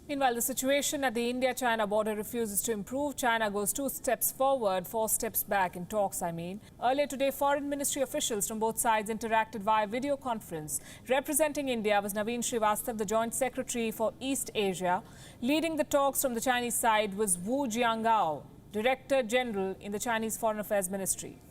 Meanwhile, the situation at the India-China border refuses to improve. China goes 2 steps forward, 4 steps back in talks, Earlier today, foreign ministry officials from both sides interacted via video conference. Representing India was Naveen Srivastava, the Joint Secretary for East Asia. Leading the talks from the Chinese side was Wu Jiangao, Director General in the Chinese Foreign Affairs Ministry.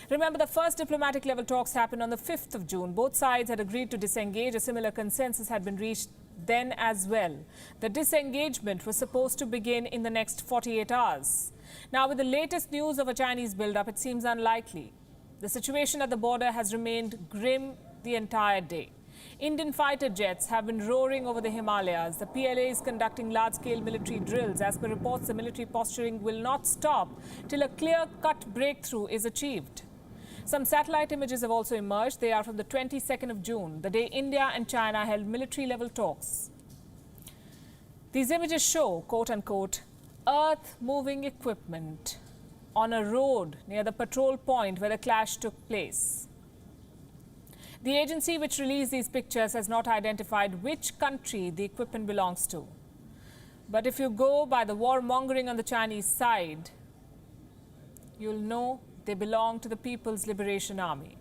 Remember, the first diplomatic level talks happened on the 5th of June. Both sides had agreed to disengage. A similar consensus had been reached then as well. The disengagement was supposed to begin in the next 48 hours. Now, with the latest news of a Chinese build-up, it seems unlikely. The situation at the border has remained grim the entire day. Indian fighter jets have been roaring over the Himalayas. The P.L.A. is conducting large-scale military drills. As per reports, the military posturing will not stop till a clear-cut breakthrough is achieved. Some satellite images have also emerged. They are from the 22nd of June, the day India and China held military-level talks. These images show, quote-unquote, earth-moving equipment on a road near the patrol point where the clash took place. The agency which released these pictures has not identified which country the equipment belongs to. But if you go by the warmongering on the Chinese side, you'll know they belong to the People's Liberation Army.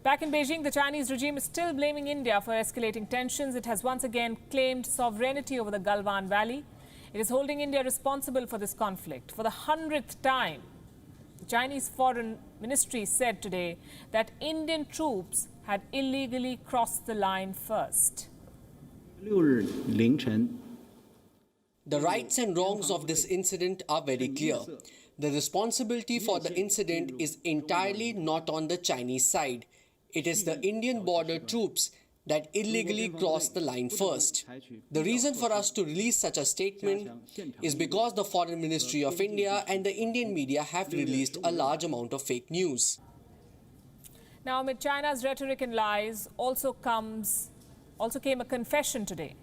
Back in Beijing, the Chinese regime is still blaming India for escalating tensions. It has once again claimed sovereignty over the Galwan Valley. It is holding India responsible for this conflict. For the 100th time, the Chinese Foreign Ministry said today that Indian troops had illegally crossed the line first. The rights and wrongs of this incident are very clear. The responsibility for the incident is entirely not on the Chinese side. It is the Indian border troops that illegally crossed the line first. The reason for us to release such a statement is because the Foreign Ministry of India and the Indian media have released a large amount of fake news. Now, amid China's rhetoric and lies, also came a confession today.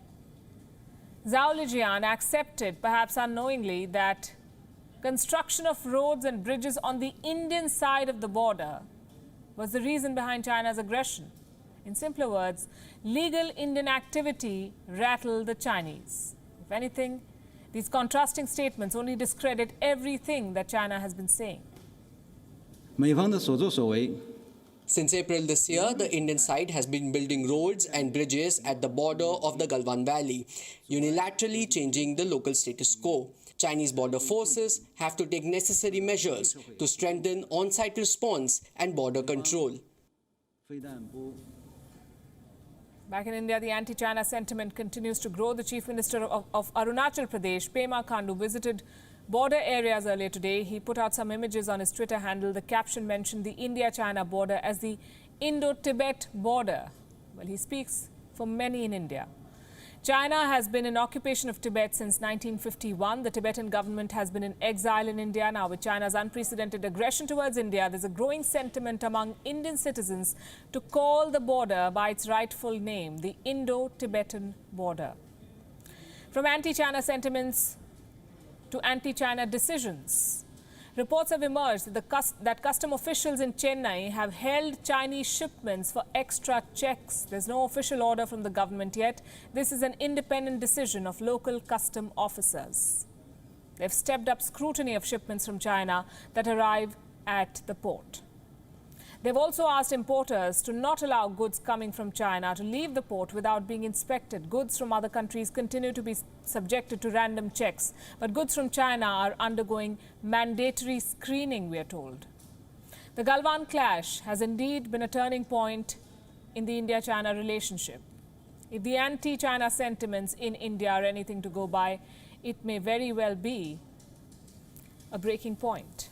Zhao Lijian accepted, perhaps unknowingly, that construction of roads and bridges on the Indian side of the border was the reason behind China's aggression. In simpler words, legal Indian activity rattled the Chinese. If anything, these contrasting statements only discredit everything that China has been saying. Since April this year, the Indian side has been building roads and bridges at the border of the Galwan Valley, unilaterally changing the local status quo. Chinese border forces have to take necessary measures to strengthen on-site response and border control. Back in India, the anti-China sentiment continues to grow. The Chief Minister of Arunachal Pradesh, P.L.A, visited border areas earlier today. He put out some images on his Twitter handle. The caption mentioned the India-China border as the Indo-Tibet border. Well, he speaks for many in India. China has been in occupation of Tibet since 1951. The Tibetan government has been in exile in India. Now, with China's unprecedented aggression towards India, there's a growing sentiment among Indian citizens to call the border by its rightful name, the Indo-Tibetan border. From anti-China sentiments to anti-China decisions, reports have emerged that custom officials in Chennai have held Chinese shipments for extra checks. There's no official order from the government yet. This is an independent decision of local custom officers. They've stepped up scrutiny of shipments from China that arrive at the port. They've also asked importers to not allow goods coming from China to leave the port without being inspected. Goods from other countries continue to be subjected to random checks, but goods from China are undergoing mandatory screening, we are told. The Galwan clash has indeed been a turning point in the India-China relationship. If the anti-China sentiments in India are anything to go by, it may very well be a breaking point.